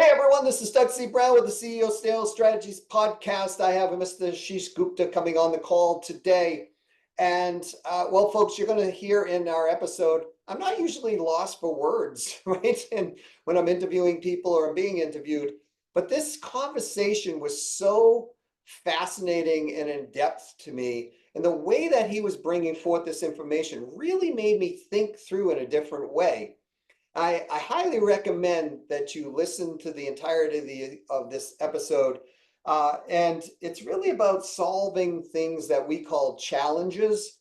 Hey everyone, this is Doug C. Brown with the CEO Sales Strategies Podcast. I have Mr. Ashish Gupta coming on the call today. And well, folks, you're going to hear in our episode, I'm not usually lost for words, right? And when I'm interviewing people or I'm being interviewed, but this conversation was so fascinating and in depth to me. And the way that he was bringing forth this information really made me think through in a different way. I highly recommend that you listen to the entirety of this episode. And it's really about solving things that we call challenges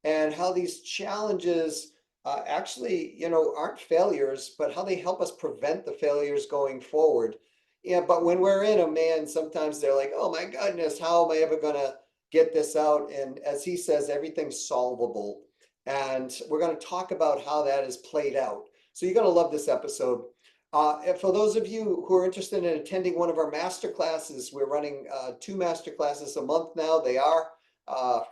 and how these challenges actually, aren't failures, but how they help us prevent the failures going forward. Yeah, but when we're in them, man, sometimes they're like, oh my goodness, how am I ever going to get this out? And as he says, everything's solvable. And we're going to talk about how that is played out. So you're going to love this episode. And for those of you who are interested in attending one of our master classes, we're running 2 master classes a month now. They are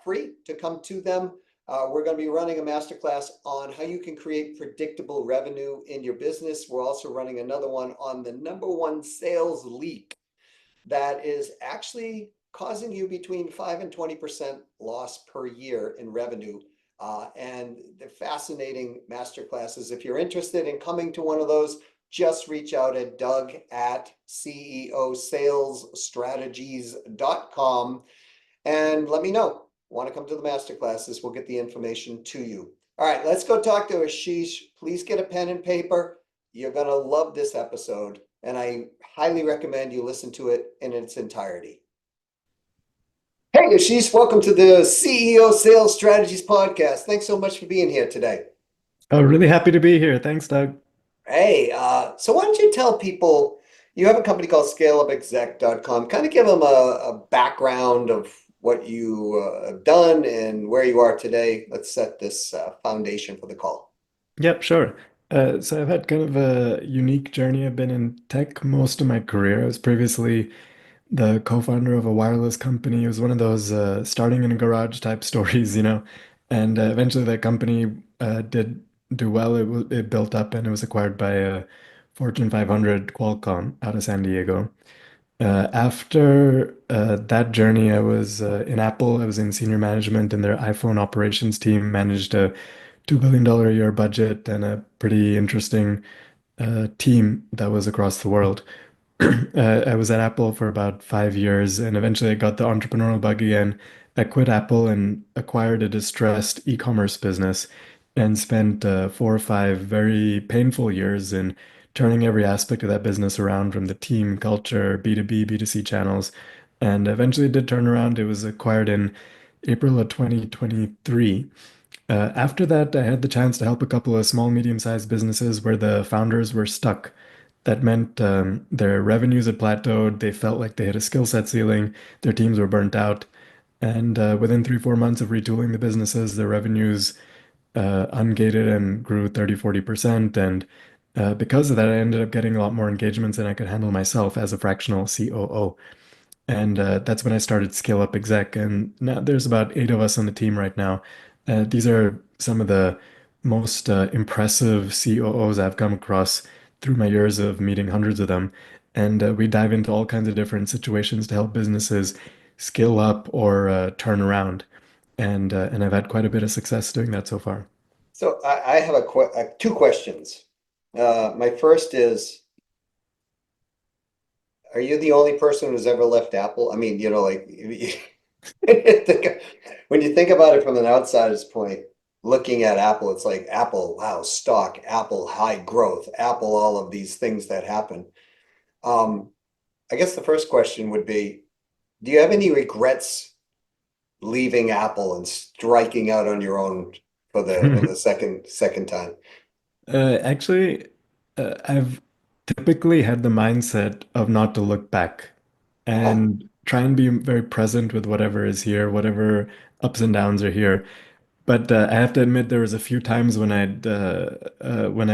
free to come to them. We're going to be running a master class on how you can create predictable revenue in your business. We're also running another one on the #1 sales leap that is actually causing you between 5 and 20% loss per year in revenue. And they're fascinating masterclasses. If you're interested in coming to one of those, just reach out at Doug at ceosalesstrategies.com and let me know. Want to come to the masterclasses? We'll get the information to you. All right, let's go talk to Ashish. Please get a pen and paper. You're going to love this episode, and I highly recommend you listen to it in its entirety. Hey, Ashish, welcome to the CEO Sales Strategies Podcast. Thanks so much for being here today. Oh, really happy to be here. Thanks, Doug. Hey, so why don't you tell people you have a company called ScaleUpExec.com. Kind of give them a background of what you have done and where you are today. Let's set this foundation for the call. Yep, sure. So I've had kind of a unique journey. I've been in tech most of my career. I was previously the co-founder of a wireless company. It was one of those starting in a garage type stories, and eventually that company did do well. It built up and it was acquired by a Fortune 500 Qualcomm out of San Diego. After that journey, I was in Apple. I was in senior management in their iPhone operations team, managed a $2 billion a year budget and a pretty interesting team that was across the world. I was at Apple for about 5 years, and eventually I got the entrepreneurial bug again. I quit Apple and acquired a distressed e-commerce business and spent 4 or 5 very painful years in turning every aspect of that business around from the team, culture, B2B, B2C channels. And eventually it did turn around. It was acquired in April of 2023. After that, I had the chance to help a couple of small, medium-sized businesses where the founders were stuck. That meant their revenues had plateaued. They felt like they hit a skill set ceiling. Their teams were burnt out. And within 3, 4 months of retooling the businesses, their revenues ungated and grew 30, 40%. And because of that, I ended up getting a lot more engagements than I could handle myself as a fractional COO. And that's when I started ScaleUpExec. And now there's about 8 of us on the team right now. These are some of the most impressive COOs I've come across through my years of meeting hundreds of them. And we dive into all kinds of different situations to help businesses scale up or turn around. And I've had quite a bit of success doing that so far. So I have 2 questions. My first is, are you the only person who's ever left Apple? I mean, like when you think about it from an outsider's point, looking at Apple, it's like Apple, wow, stock, Apple, high growth, Apple, all of these things that happen. Um, I guess the first question would be, do you have any regrets leaving Apple and striking out on your own for the second time? Actually, I've typically had the mindset of not to look back Uh-huh. and try and be very present with whatever is here, whatever ups and downs are here. But I have to admit, there was a few times when I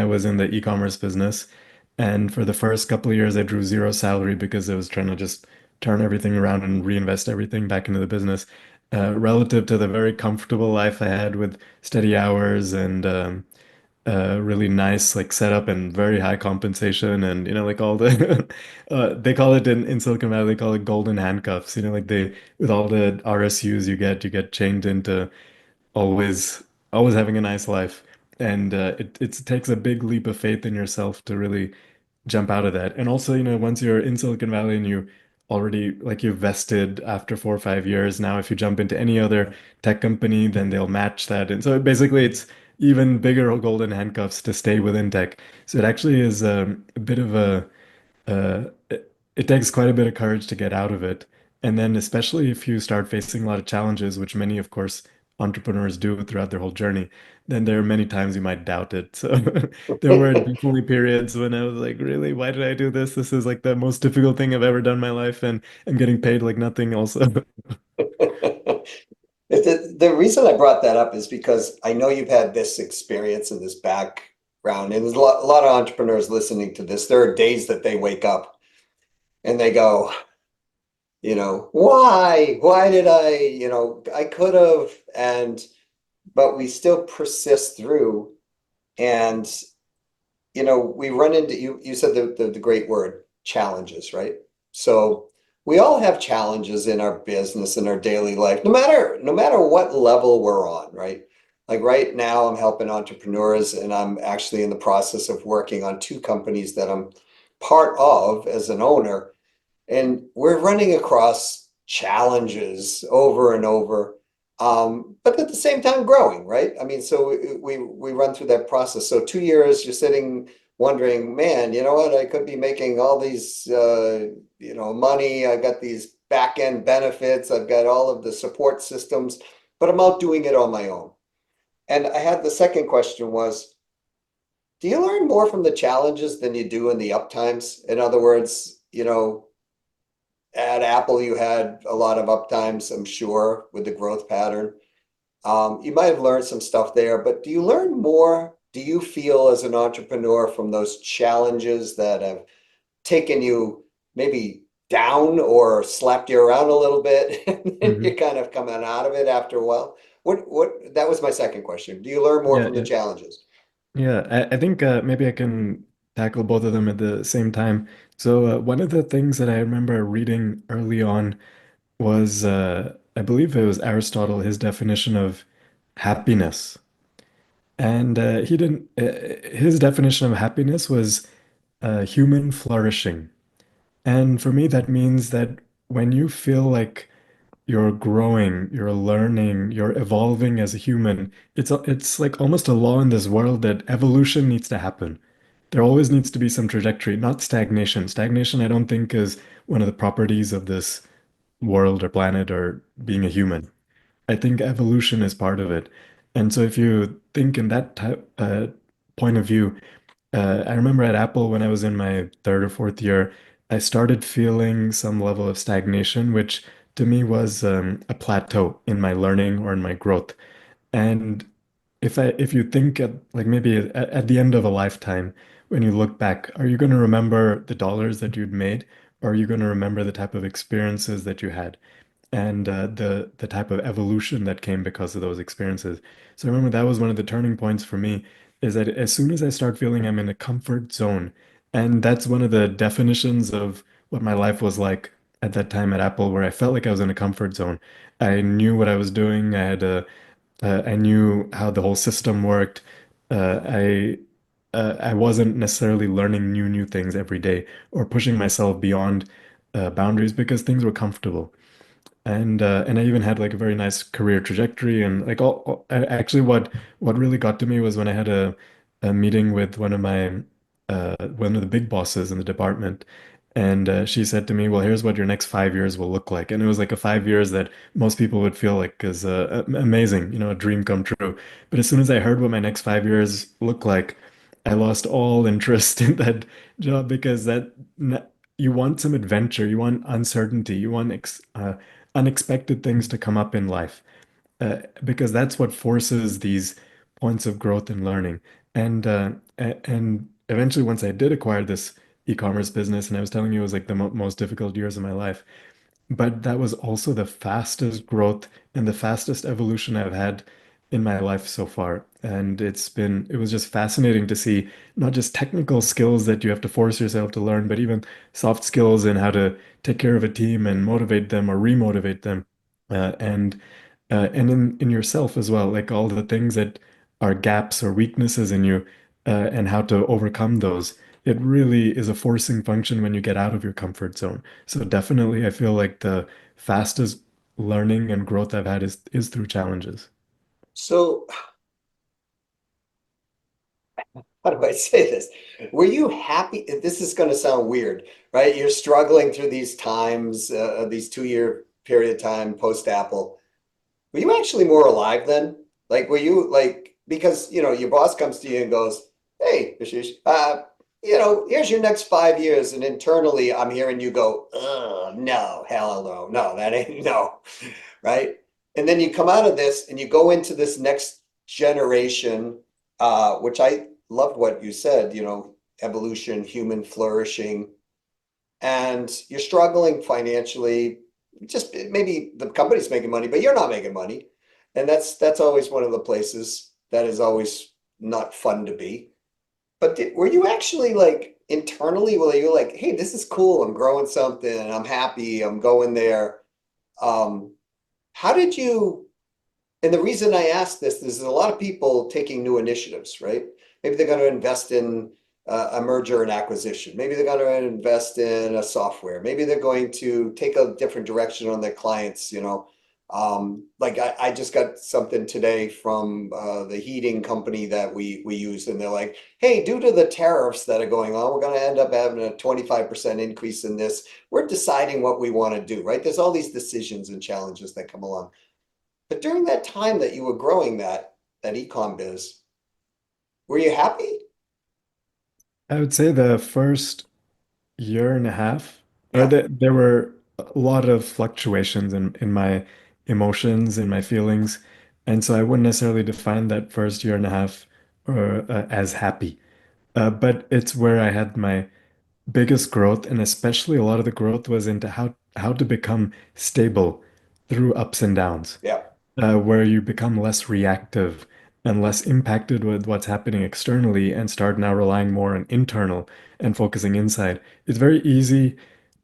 was in the e-commerce business, and for the first couple of years, I drew zero salary because I was trying to just turn everything around and reinvest everything back into the business, relative to the very comfortable life I had with steady hours and really nice like setup and very high compensation and like all the they call it in Silicon Valley they call it golden handcuffs, like they with all the RSUs you get chained into always always having a nice life. And it takes a big leap of faith in yourself to really jump out of that. And also, once you're in Silicon Valley and you already like you've vested after 4 or 5 years, now if you jump into any other tech company, then they'll match that. And so basically it's even bigger golden handcuffs to stay within tech. So it actually is a bit of a it takes quite a bit of courage to get out of it. And then, especially if you start facing a lot of challenges, which many, of course, entrepreneurs do throughout their whole journey, then there are many times you might doubt it. So there were definitely periods when I was like, really, why did I do this? This is like the most difficult thing I've ever done in my life, and I'm getting paid like nothing also. The reason I brought that up is because I know you've had this experience and this background, and there's a lot of entrepreneurs listening to this. There are days that they wake up and they go, why? Why did I could have, but we still persist through. And, we run into, you said the great word, challenges, right? So we all have challenges in our business, in our daily life, no matter what level we're on, right? Like right now, I'm helping entrepreneurs and I'm actually in the process of working on two companies that I'm part of as an owner. And we're running across challenges over and over, but at the same time growing, right? I mean, so we run through that process. So 2 years, you're sitting wondering, man, you know what? I could be making all these, money. I got these back end benefits. I've got all of the support systems, but I'm out doing it on my own. And I had the second question was, do you learn more from the challenges than you do in the up times? In other words, at Apple, you had a lot of uptimes, I'm sure, with the growth pattern. You might have learned some stuff there, but do you learn more? Do you feel as an entrepreneur from those challenges that have taken you maybe down or slapped you around a little bit and then Mhm. you're kind of coming out of it after a while? That was my second question. Do you learn more Yeah, from the yeah. challenges? Yeah, I think maybe I can tackle both of them at the same time. So, one of the things that I remember reading early on was, I believe it was Aristotle, his definition of happiness. And he didn't, his definition of happiness was human flourishing. And for me, that means that when you feel like you're growing, you're learning, you're evolving as a human, it's like almost a law in this world that evolution needs to happen. There always needs to be some trajectory, not stagnation. Stagnation, I don't think, is one of the properties of this world or planet or being a human. I think evolution is part of it. And so if you think in that type, point of view, I remember at Apple when I was in my third or fourth year, I started feeling some level of stagnation, which to me was a plateau in my learning or in my growth. And if you think at like maybe at the end of a lifetime, when you look back, are you going to remember the dollars that you'd made, or are you going to remember the type of experiences that you had? And the type of evolution that came because of those experiences. So I remember that was one of the turning points for me, is that as soon as I start feeling I'm in a comfort zone, and that's one of the definitions of what my life was like at that time at Apple, where I felt like I was in a comfort zone. I knew what I was doing. I knew how the whole system worked. I wasn't necessarily learning new things every day or pushing myself beyond boundaries because things were comfortable. And I even had like a very nice career trajectory and like actually what really got to me was when I had a meeting with one of the big bosses in the department, and she said to me, well, here's what your next 5 years will look like. And it was like a 5 years that most people would feel like is amazing, a dream come true. But as soon as I heard what my next 5 years look like, I lost all interest in that job because you want some adventure, you want uncertainty, you want unexpected things to come up in life, because that's what forces these points of growth and learning. And eventually, once I did acquire this e-commerce business, and I was telling you it was like the mo most difficult years of my life, but that was also the fastest growth and the fastest evolution I've had in my life so far. And it was just fascinating to see not just technical skills that you have to force yourself to learn, but even soft skills and how to take care of a team and motivate them or remotivate them. And in yourself as well, like all the things that are gaps or weaknesses in you, and how to overcome those. It really is a forcing function when you get out of your comfort zone. So definitely, I feel like the fastest learning and growth I've had is through challenges. So how do I say this? Were you happy? This is going to sound weird, right? You're struggling through these times, these 2 year period of time post Apple. Were you actually more alive then? Like, were you like, because, your boss comes to you and goes, hey, Ashish, here's your next 5 years. And internally, I'm hearing you go, oh, no, hell no, no, that ain't no, right? And then you come out of this and you go into this next generation, which I loved what you said, evolution, human flourishing, and you're struggling financially. Just maybe the company's making money, but you're not making money. And that's always one of the places that is always not fun to be. But were you actually like internally, were you like, hey, this is cool, I'm growing something, I'm happy, I'm going there? Um, how did you, and the reason I ask this is a lot of people taking new initiatives, right? Maybe they're going to invest in a merger and acquisition. Maybe they're going to invest in a software. Maybe they're going to take a different direction on their clients. Like I just got something today from the heating company that we use, and they're like, hey, due to the tariffs that are going on, we're going to end up having a 25% increase in this. We're deciding what we want to do, right? There's all these decisions and challenges that come along. But during that time that you were growing that ecom biz, were you happy? I would say the first year and a half, or Yeah, there were a lot of fluctuations in my emotions, in my feelings. And so I wouldn't necessarily define that first year and a half as happy. But it's where I had my biggest growth, and especially a lot of the growth was into how to become stable through ups and downs, yeah. where you become less reactive and less impacted with what's happening externally and start now relying more on internal and focusing inside. It's very easy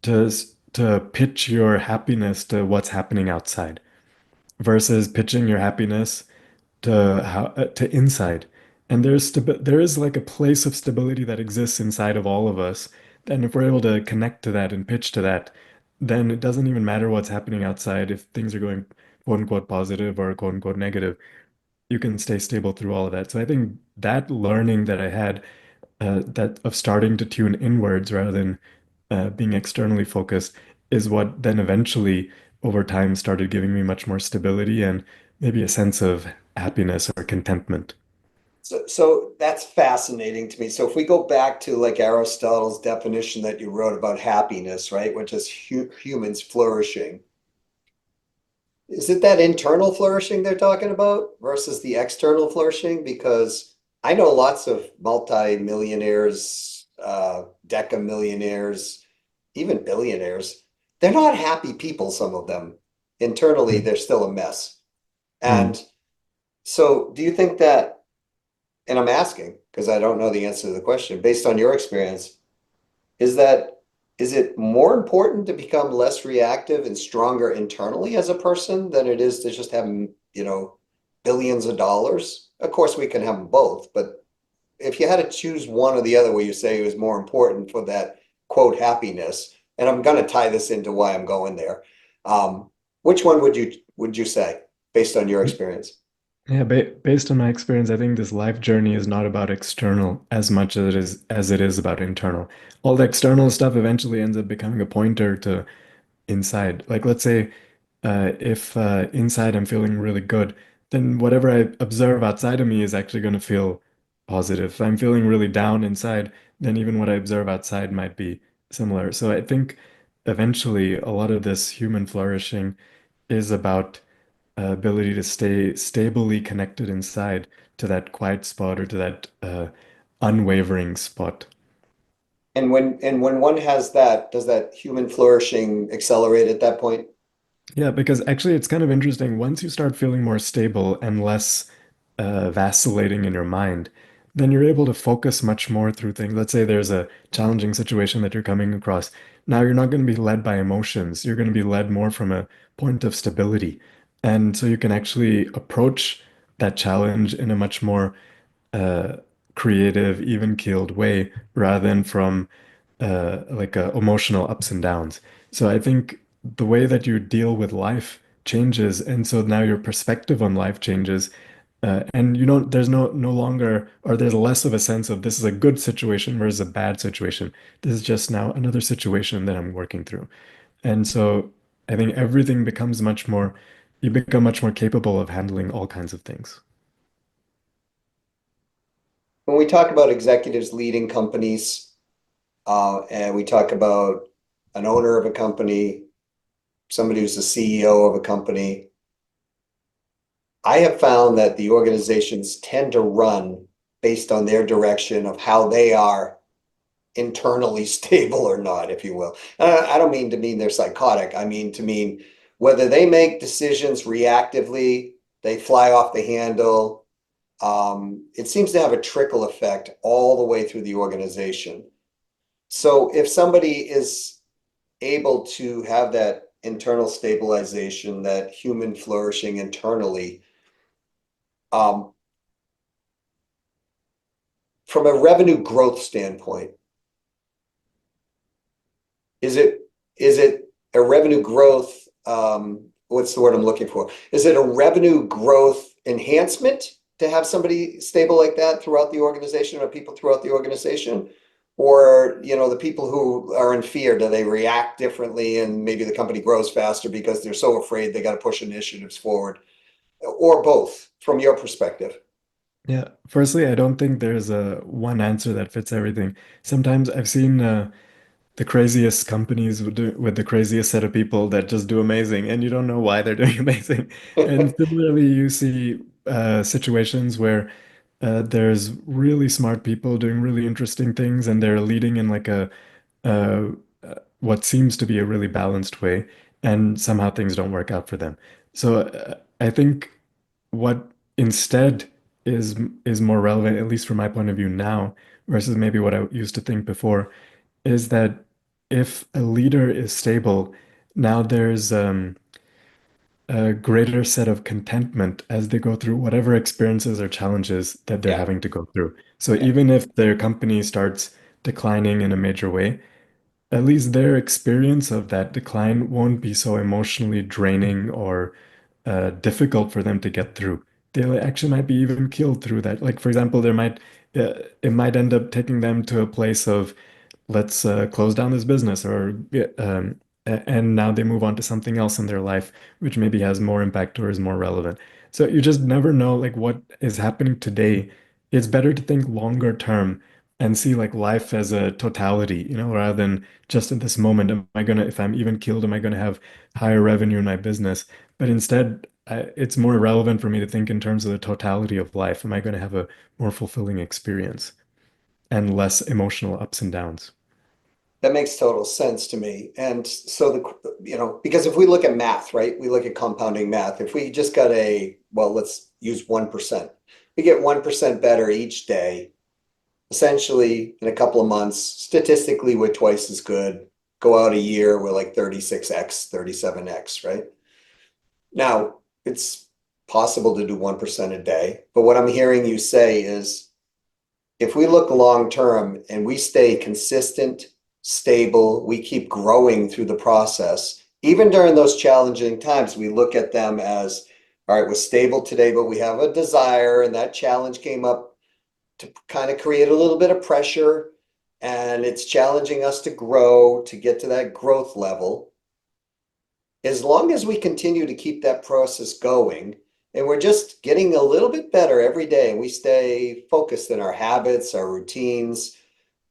to pitch your happiness to what's happening outside versus pitching your happiness to inside. And there is like a place of stability that exists inside of all of us. And if we're able to connect to that and pitch to that, then it doesn't even matter what's happening outside. If things are going quote unquote positive or quote unquote negative, you can stay stable through all of that. So I think that learning that I had, that of starting to tune inwards rather than being externally focused, is what then eventually over time started giving me much more stability and maybe a sense of happiness or contentment. So that's fascinating to me. So if we go back to like Aristotle's definition that you wrote about happiness, right, which is humans flourishing, is it that internal flourishing they're talking about versus the external flourishing? Because I know lots of multi-millionaires, decamillionaires, even billionaires. They're not happy people, some of them. Internally, Mm, they're still a mess. mm. And so do you think that, and I'm asking because I don't know the answer to the question, based on your experience, is that is it more important to become less reactive and stronger internally as a person than it is to just have, billions of dollars? Of course, we can have them both, but if you had to choose one or the other, where you say it was more important for that quote happiness, and I'm going to tie this into why I'm going there, um, which one would you say based on your experience? Yeah, based on my experience, I think this life journey is not about external as much as it is about internal. All the external stuff eventually ends up becoming a pointer to inside. Like let's say if inside I'm feeling really good, then whatever I observe outside of me is actually going to feel positive. If I'm feeling really down inside, then even what I observe outside might be similar. So I think eventually a lot of this human flourishing is about ability to stay stably connected inside to that quiet spot or to that unwavering spot. And when one has that, does that human flourishing accelerate at that point? Yeah, because actually it's kind of interesting. Once you start feeling more stable and less vacillating in your mind, then you're able to focus much more through things. Let's say there's a challenging situation that you're coming across. Now you're not going to be led by emotions. You're going to be led more from a point of stability. And so you can actually approach that challenge in a much more uh, creative, even-keeled way rather than from like emotional ups and downs. So I think the way that you deal with life changes, and so now your perspective on life changes. And you know, there's no longer, or there's less of a sense of this is a good situation versus a bad situation. This is just now another situation that I'm working through. And so I think everything becomes much more, you become much more capable of handling all kinds of things. When we talk about executives leading companies, and we talk about an owner of a company, somebody who's the CEO of a company, I have found that the organizations tend to run based on their direction of how they are internally stable or not, if you will. I don't mean to mean they're psychotic. I mean to mean whether they make decisions reactively, they fly off the handle. It seems to have a trickle effect all the way through the organization. So if somebody is able to have that internal stabilization, that human flourishing internally, um, from a revenue growth standpoint, is it a revenue growth? What's the word I'm looking for? Is it a revenue growth enhancement to have somebody stable like that throughout the organization or people throughout the organization? Or, the people who are in fear, do they react differently and maybe the company grows faster because they're so afraid they got to push initiatives forward? Or both, from your perspective? Yeah, firstly, I don't think there's a one answer that fits everything. Sometimes I've seen the craziest companies with the craziest set of people that just do amazing, and you don't know why they're doing amazing. And similarly, you see situations where there's really smart people doing really interesting things, and they're leading in like uh, what seems to be a really balanced way, and somehow things don't work out for them. So I think what instead is more relevant, at least from my point of view now, versus maybe what I used to think before, is that if a leader is stable, now there's a greater set of contentment as they go through whatever experiences or challenges that they're Yeah, having to go through. So yeah. even if their company starts declining in a major way, at least their experience of that decline won't be so emotionally draining or difficult for them to get through. They actually might be even killed through that. Like, for example, it might end up taking them to a place of let's close down this business or and now they move on to something else in their life which maybe has more impact or is more relevant. So you just never know like what is happening today. It's better to think longer term and see like life as a totality, rather than just at this moment, am I gonna, if I'm even killed, am I gonna have higher revenue in my business? But instead, it's more relevant for me to think in terms of the totality of life. Am I going to have a more fulfilling experience and less emotional ups and downs? That makes total sense to me. And so because if we look at math, right, we look at compounding math. If we just got well, let's use 1%. We get 1% better each day. Essentially, in a couple of months, statistically, we're twice as good. Go out a year, we're like 36x, 37x, right? Now, it's possible to do 1% a day. But what I'm hearing you say is if we look long term and we stay consistent, stable, we keep growing through the process, even during those challenging times, we look at them as, all right, we're stable today, but we have a desire, and that challenge came up to kind of create a little bit of pressure, and it's challenging us to grow, to get to that growth level. As long as we continue to keep that process going, and we're just getting a little bit better every day, and we stay focused in our habits, our routines,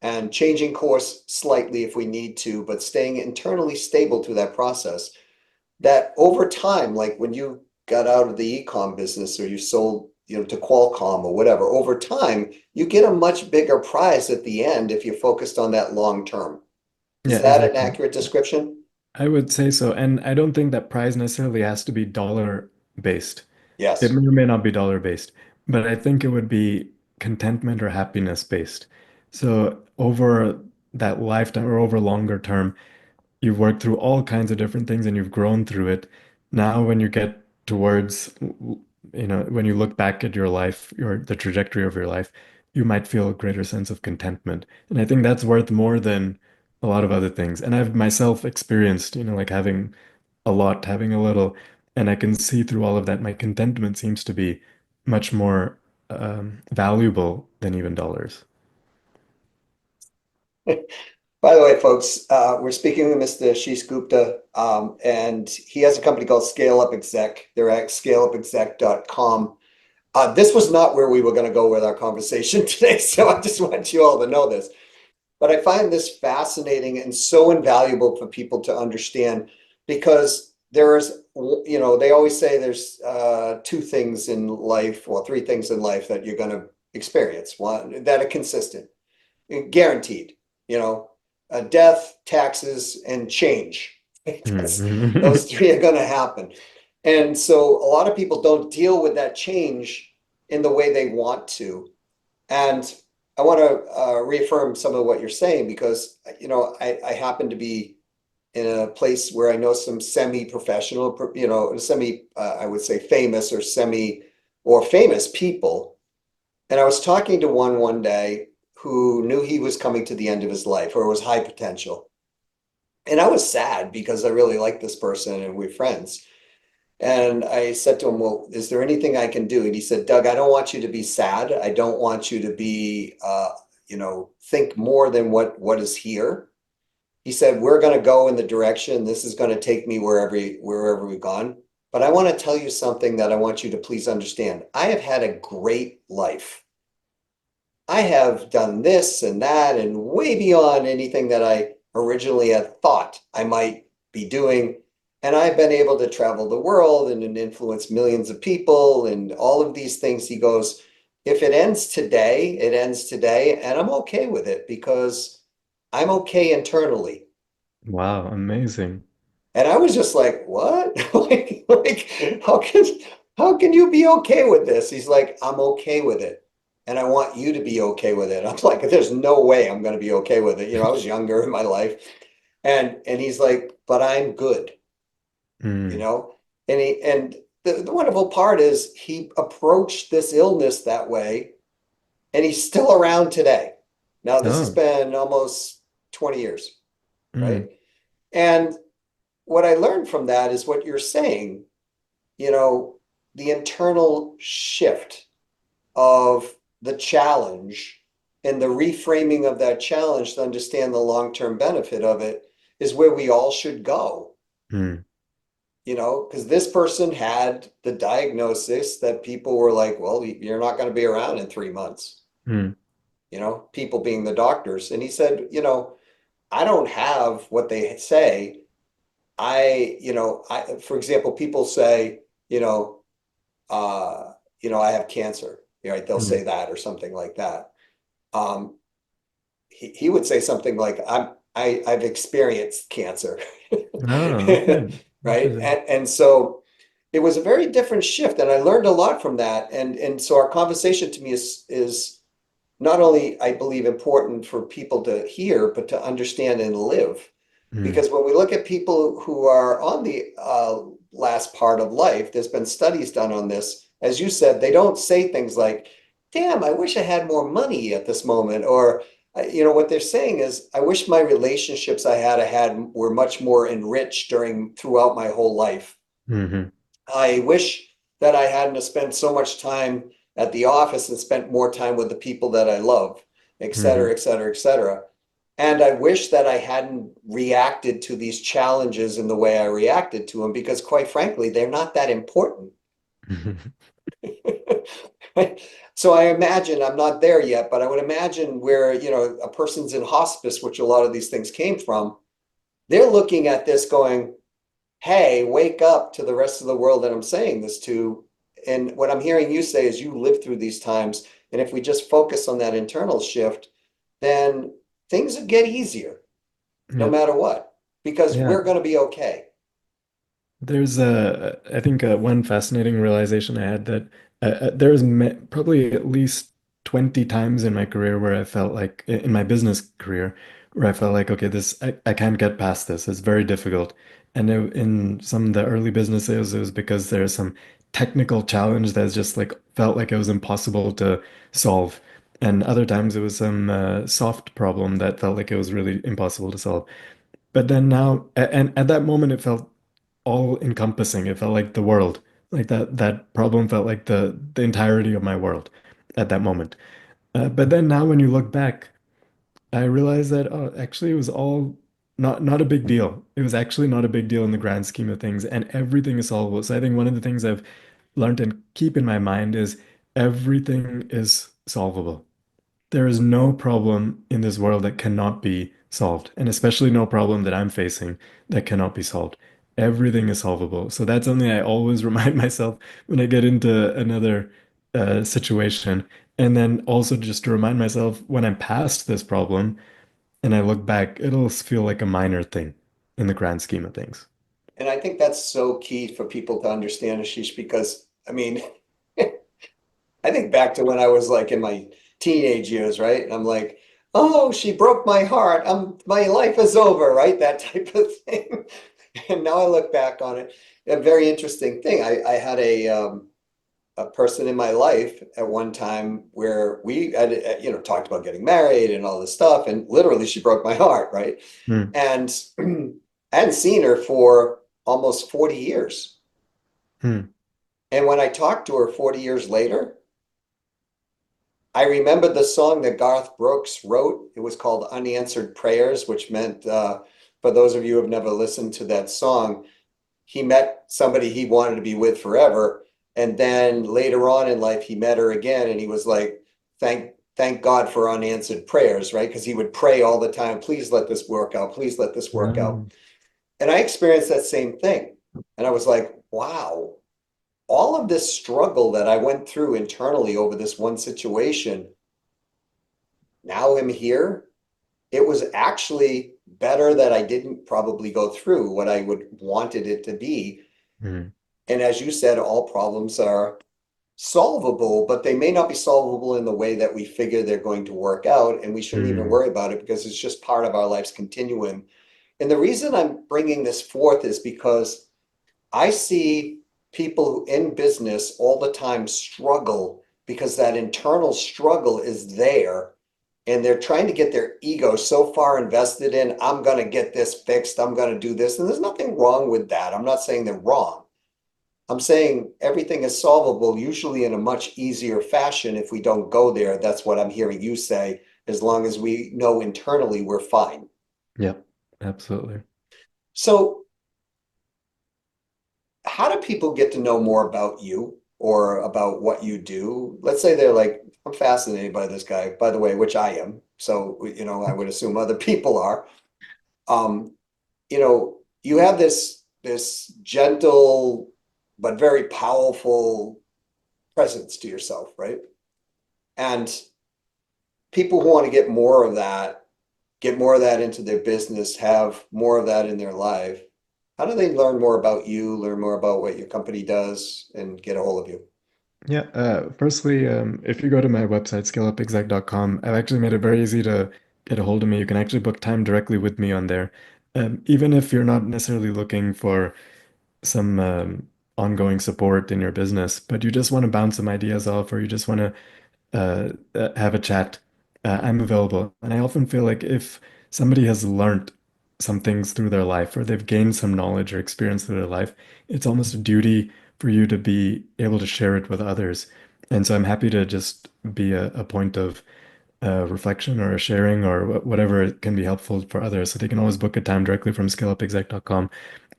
and changing course slightly if we need to, but staying internally stable through that process, that over time, like when you got out of the e-com business or you sold, to Qualcomm or whatever, over time, you get a much bigger prize at the end if you're focused on that long term. Is Yeah, that an exactly. accurate description? I would say so. And I don't think that prize necessarily has to be dollar based. It Yes. may or may not be dollar based, but I think it would be contentment or happiness based. So over that lifetime or over longer term, you've worked through all kinds of different things and you've grown through it. Now, when you get towards, when you look back at your life, the trajectory of your life, you might feel a greater sense of contentment. And I think that's worth more than a lot of other things. And I've myself experienced, like having a lot, having a little, and I can see through all of that, my contentment seems to be much more valuable than even dollars. By the way, folks, we're speaking with Mr. Ashish Gupta, and he has a company called ScaleUpExec. They're at scaleupexec.com. This was not where we were going to go with our conversation today, so I just want you all to know this. But I find this fascinating and so invaluable for people to understand because they always say there's two things in life, or three things in life that you're going to experience. One, that are consistent, guaranteed, you know, death, taxes, and change. Mhm. Those three are going to happen. And so a lot of people don't deal with that change in the way they want to. And I want to reaffirm some of what you're saying because, I happen to be in a place where I know some semi-professional, I would say famous or famous people. And I was talking to one day who knew he was coming to the end of his life or was high potential. And I was sad because I really like this person and we're friends. And I said to him, well, is there anything I can do? And he said, Doug, I don't want you to be sad. I don't want you to be, think more than what is here. He said, we're going to go in the direction. This is going to take me wherever we've gone. But I want to tell you something that I want you to please understand. I have had a great life. I have done this and that and way beyond anything that I originally had thought I might be doing. And I've been able to travel the world and influence millions of people and all of these things. He goes, if it ends today, it ends today. And I'm okay with it because I'm okay internally. Wow, amazing. And I was just like, what? like how can you be okay with this? He's like, I'm okay with it. And I want you to be okay with it. I'm like, there's no way I'm going to be okay with it. I was younger in my life. And he's like, but I'm good, you Mm. know? And the wonderful part is he approached this illness that way and he's still around today. Now, this has Oh. been almost 20 years, right? Mm. And what I learned from that is what you're saying, you know, the internal shift of the challenge and the reframing of that challenge to understand the long-term benefit of it is where we all should go, Mm. because this person had the diagnosis that people were like, well, you're not going to be around in 3 months, Mm. people being the doctors. And he said, I don't have what they say. For example, people say, you know, I have cancer, right? They'll Mm. say that or something like that. Um, he would say something like, I've experienced cancer, Oh, okay. right? Interesting. And so it was a very different shift, and I learned a lot from that. And so our conversation to me is not only, I believe, important for people to hear, but to understand and live. Mm. Because when we look at people who are on the last part of life, there's been studies done on this. As you said, they don't say things like, damn, I wish I had more money at this moment. Or, what they're saying is, I wish my relationships I had were much more enriched throughout my whole life. Hmm. I wish that I hadn't spent so much time at the office and spent more time with the people that I love, et Hmm. cetera, et cetera, et cetera. And I wish that I hadn't reacted to these challenges in the way I reacted to them because, quite frankly, they're not that important. So I imagine I'm not there yet, but I would imagine where, a person's in hospice, which a lot of these things came from, they're looking at this going, hey, wake up to the rest of the world that I'm saying this to. And what I'm hearing you say is you live through these times. And if we just focus on that internal shift, then things would get easier no Yeah. matter what. because Yeah. we're going to be okay. There's I think one fascinating realization I had that there's probably at least 20 times in my career where I felt like, in my business career, where I felt like, okay, I can't get past this. It's very difficult. And in some of the early businesses, it was because there's some technical challenge that's just like felt like it was impossible to solve. And other times it was some soft problem that felt like it was really impossible to solve. But then now, and at that moment, it felt all encompassing. It felt like the world. Like that problem felt like the entirety of my world at that moment. But then now when you look back, I realized that, oh, actually it was all not a big deal. It was actually not a big deal in the grand scheme of things, and everything is solvable. So I think one of the things I've learned and keep in my mind is everything is solvable. There is no problem in this world that cannot be solved, and especially no problem that I'm facing that cannot be solved. Everything is solvable. So that's something I always remind myself when I get into another situation. And then also just to remind myself when I'm past this problem and I look back, it'll feel like a minor thing in the grand scheme of things. And I think that's so key for people to understand, Ashish, because I mean, I think back to when I was like in my teenage years, right? And I'm like, oh, she broke my heart. My life is over, right? That type of thing. And now I look back on it, a very interesting thing. I had a person in my life at one time where we had, talked about getting married and all this stuff. And literally she broke my heart, right? Hmm. And I hadn't seen her for almost 40 years. Hmm. And when I talked to her 40 years later, I remembered the song that Garth Brooks wrote. It was called Unanswered Prayers, which meant, for those of you who have never listened to that song, he met somebody he wanted to be with forever. And then later on in life, he met her again and he was like, thank God for unanswered prayers, right? Because he would pray all the time, please let this work out, please let this work out. Um, And I experienced that same thing. And I was like, wow, all of this struggle that I went through internally over this one situation, now I'm here. It was actually better that I didn't probably go through what I would wanted it to be. hmm. And as you said, all problems are solvable, but they may not be solvable in the way that we figure they're going to work out. And we shouldn't even Hmm. worry about it because it's just part of our life's continuum. And the reason I'm bringing this forth is because I see people in business all the time struggle because that internal struggle is there and they're trying to get their ego so far invested in, I'm going to get this fixed, I'm going to do this. And there's nothing wrong with that. I'm not saying they're wrong. I'm saying everything is solvable, usually in a much easier fashion if we don't go there. That's what I'm hearing you say. As long as we know internally we're fine. Yep, absolutely. So how do people get to know more about you or about what you do? Let's say they're like, I'm fascinated by this guy, by the way, which I am. So, I would assume other people are. Um, you have this gentle but very powerful presence to yourself, right? And people who want to get more of that into their business, have more of that in their life. How do they learn more about you, learn more about what your company does, and get a hold of you? Yeah, firstly, if you go to my website, scaleupexec.com, I've actually made it very easy to get a hold of me. You can actually book time directly with me on there. Even if you're not necessarily looking for some ongoing support in your business, but you just want to bounce some ideas off, or you just want to have a chat, I'm available. And I often feel like if somebody has learned some things through their life, or they've gained some knowledge or experience through their life, it's almost a duty for you to be able to share it with others. And so I'm happy to just be a point of reflection or a sharing or whatever it can be helpful for others. So they can always book a time directly from scaleupexec.com.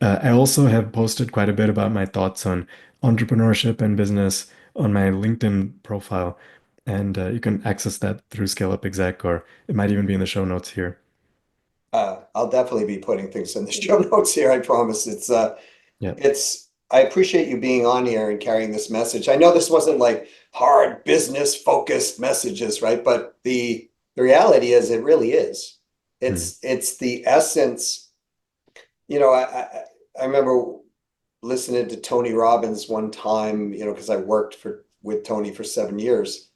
I also have posted quite a bit about my thoughts on entrepreneurship and business on my LinkedIn profile. And you can access that through ScaleUpExec, or it might even be in the show notes here. I'll definitely be putting things in the show notes here. I promise. Yeah. I appreciate you being on here and carrying this message. I know this wasn't like hard business focused messages, right? But the reality is it really is. Mm. It's the essence. I remember listening to Tony Robbins one time, because I worked with Tony for 7 years.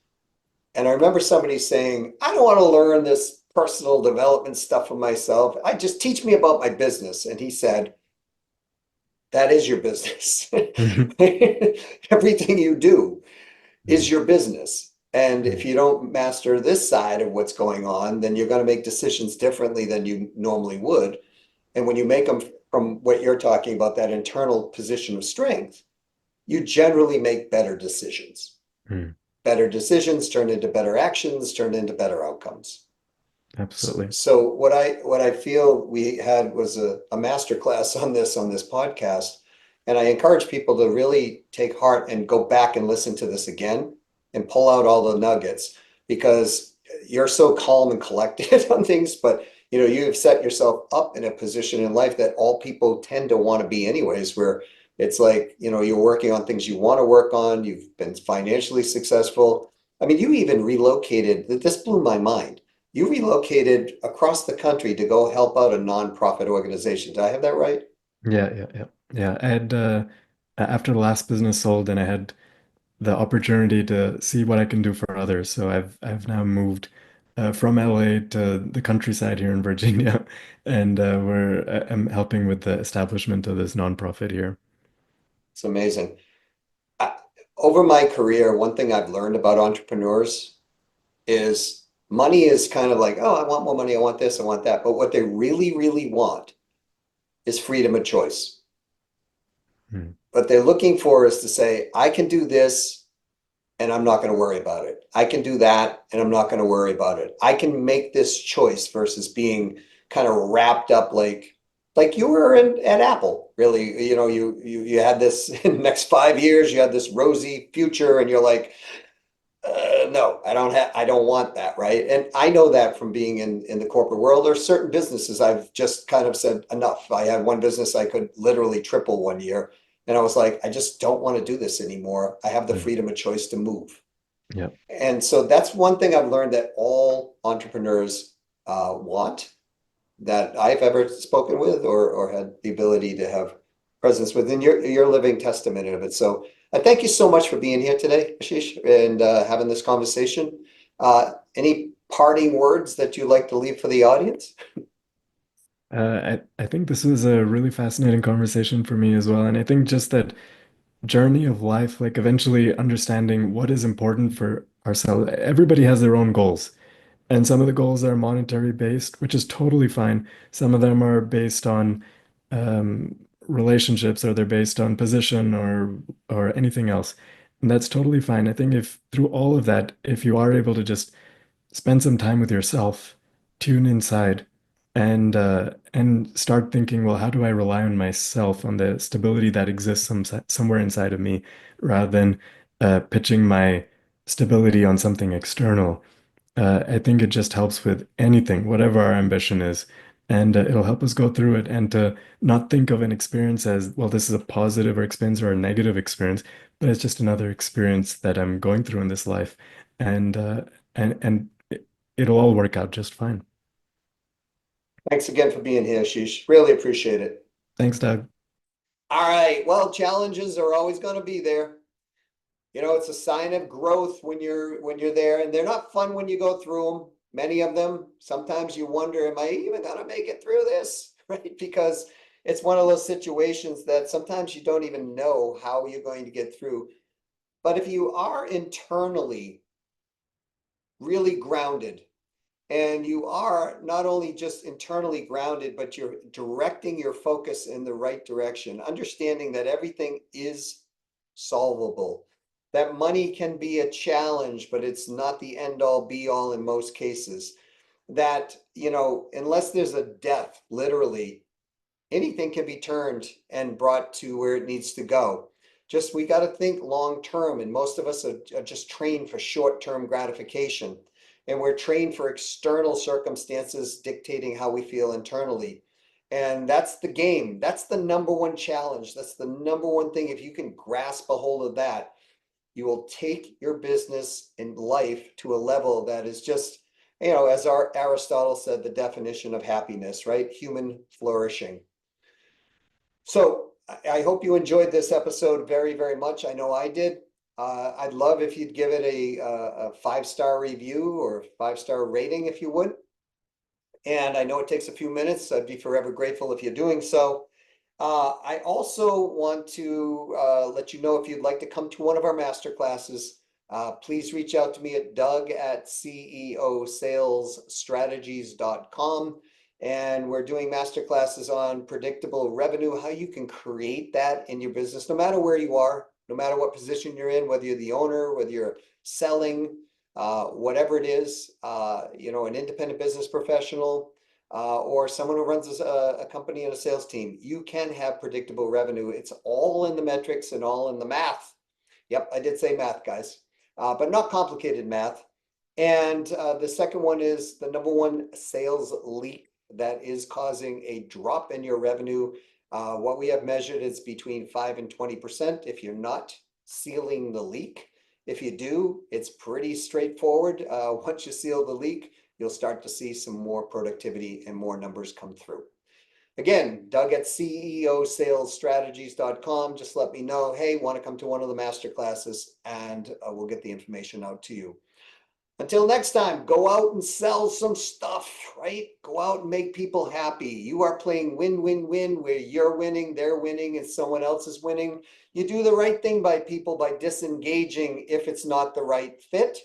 And I remember somebody saying, I don't want to learn this personal development stuff for myself. I just teach me about my business. And he said, that is your business. Mhm. Everything you do is Mhm. your business. And if Mhm. you don't master this side of what's going on, then you're going to make decisions differently than you normally would. And when you make them from what you're talking about, that internal position of strength, you generally make better decisions. Mhm. Better decisions turn into better actions, turn into better outcomes. Absolutely. So what I feel we had was a master class on this podcast. And I encourage people to really take heart and go back and listen to this again and pull out all the nuggets, because you're so calm and collected on things, but you have set yourself up in a position in life that all people tend to want to be anyways, where it's like, you're working on things you want to work on, you've been financially successful. I mean, you even relocated, this blew my mind. You relocated across the country to go help out a nonprofit organization. Did I have that right? Yeah, yeah, yeah. Yeah, I had after the last business sold and I had the opportunity to see what I can do for others. So I've now moved from LA to the countryside here in Virginia, and I'm helping with the establishment of this nonprofit here. It's amazing. I, Over my career, one thing I've learned about entrepreneurs is money is kind of like, oh, I want more money, I want this, I want that. But what they really, really want is freedom of choice. Mm. What they're looking for is to say, I can do this and I'm not going to worry about it. I can do that and I'm not going to worry about it. I can make this choice versus being kind of wrapped up like you were at Apple. Really, you had this in the next 5 years, you had this rosy future, and you're like, no, I don't want that, right? And I know that from being in the corporate world. There's certain businesses I've just kind of said enough. I had one business I could literally triple one year, and I was like, I just don't want to do this anymore. I have the Mm. freedom of choice to move. Yeah. And so that's one thing I've learned that all entrepreneurs want, that I've ever spoken with or had the ability to have presence with. And you're a living testament of it. So I thank you so much for being here today, Ashish, and having this conversation. Any parting words that you'd like to leave for the audience? I think this was a really fascinating conversation for me as well. And I think just that journey of life, like eventually understanding what is important for ourselves. Everybody has their own goals. And some of the goals are monetary based, which is totally fine. Some of them are based on um, relationships, or they're based on position or anything else. And that's totally fine. I think if through all of that, if you are able to just spend some time with yourself, tune inside, and start thinking, well, how do I rely on myself, on the stability that exists somewhere inside of me, rather than pitching my stability on something external. I think it just helps with anything, whatever our ambition is. And it'll help us go through it and to not think of an experience as, well, this is a positive or experience or a negative experience, but it's just another experience that I'm going through in this life. And it'll all work out just fine. Thanks again for being here, Ashish. Really appreciate it. Thanks, Doug. All right. Well, challenges are always going to be there. It's a sign of growth when you're there, and they're not fun when you go through them. Many of them, sometimes you wonder, am I even gonna make it through this? Right? Because it's one of those situations that sometimes you don't even know how you're going to get through. But if you are internally really grounded, and you are not only just internally grounded, but you're directing your focus in the right direction, understanding that everything is solvable. That money can be a challenge, but it's not the end all be all in most cases. That, unless there's a death, literally, anything can be turned and brought to where it needs to go. Just we got to think long term, and most of us are just trained for short term gratification, and we're trained for external circumstances dictating how we feel internally. And that's the game. That's the number one challenge. That's the number one thing. If you can grasp a hold of that, you will take your business and life to a level that is just, as our Aristotle said, the definition of happiness, right? Human flourishing. So I hope you enjoyed this episode very, very much. I know I did. I'd love if you'd give it a 5-star review or 5-star rating if you would. And I know it takes a few minutes. I'd be forever grateful if you're doing so. I also want to let you know if you'd like to come to one of our master classes, please reach out to me at doug@ceosalesstrategies.com. And we're doing master classes on predictable revenue, how you can create that in your business, no matter where you are, no matter what position you're in, whether you're the owner, whether you're selling, whatever it is, an independent business professional, or someone who runs a company and a sales team. You can have predictable revenue. It's all in the metrics and all in the math. Yep, I did say math, guys, but not complicated math. And the second one is the number one sales leak that is causing a drop in your revenue. What we have measured is between 5 and 20% if you're not sealing the leak. If you do, it's pretty straightforward. Once you seal the leak, you'll start to see some more productivity and more numbers come through. Again, Doug@ceosalesstrategies.com. Just let me know, hey, want to come to one of the master classes, and we'll get the information out to you. Until next time, go out and sell some stuff, right? Go out and make people happy. You are playing win-win-win where you're winning, they're winning, and someone else is winning. You do the right thing by people by disengaging if it's not the right fit.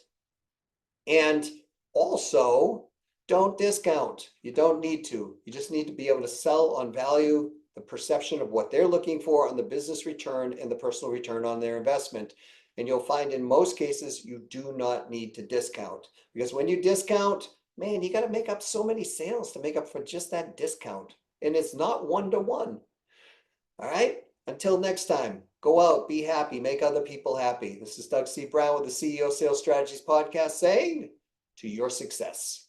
And also, don't discount. You don't need to. You just need to be able to sell on value, the perception of what they're looking for on the business return and the personal return on their investment. And you'll find in most cases, you do not need to discount. Because when you discount, man, you got to make up so many sales to make up for just that discount. And it's not one-to-one. All right? Until next time, go out, be happy, make other people happy. This is Doug C. Brown with the CEO Sales Strategies Podcast saying, to your success.